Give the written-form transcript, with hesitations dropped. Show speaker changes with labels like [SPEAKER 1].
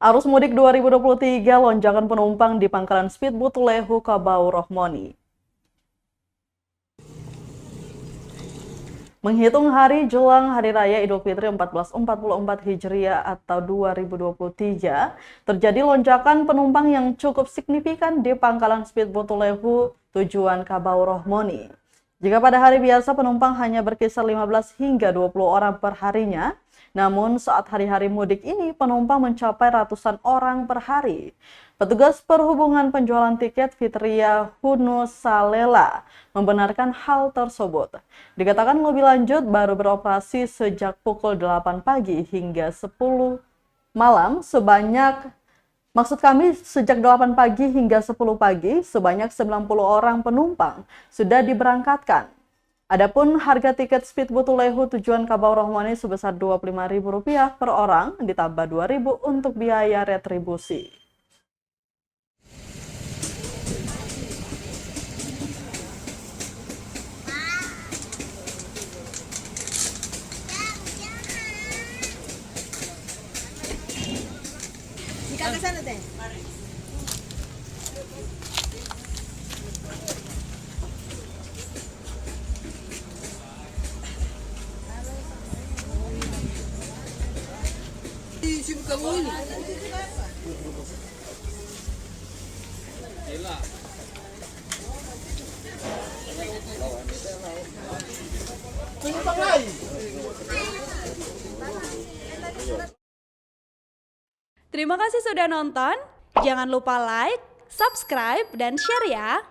[SPEAKER 1] Arus mudik 2023 lonjakan penumpang di Pangkalan Speedboat Lehu Kabaurohmoni. Menghitung hari jelang Hari Raya Idul Fitri 1444 Hijriah atau 2023, terjadi lonjakan penumpang yang cukup signifikan di Pangkalan Speedboat Lehu tujuan Kabaurohmoni. Jika pada hari biasa penumpang hanya berkisar 15 hingga 20 orang per harinya, namun saat hari-hari mudik ini penumpang mencapai ratusan orang per hari. Petugas perhubungan penjualan tiket Fitria Hunusalela membenarkan hal tersebut. Dikatakan lebih lanjut baru beroperasi sejak pukul 8 pagi hingga 10 malam sejak 8 pagi hingga 10 pagi, sebanyak 90 orang penumpang sudah diberangkatkan. Adapun harga tiket Speedboat Lehu tujuan Kabaurohmoni sebesar Rp25.000 per orang, ditambah Rp2.000 untuk biaya retribusi.
[SPEAKER 2] Ikan ke sana, Teh. Sibuk kamu ini.
[SPEAKER 3] Terima kasih sudah nonton. Jangan lupa like, subscribe, dan share ya.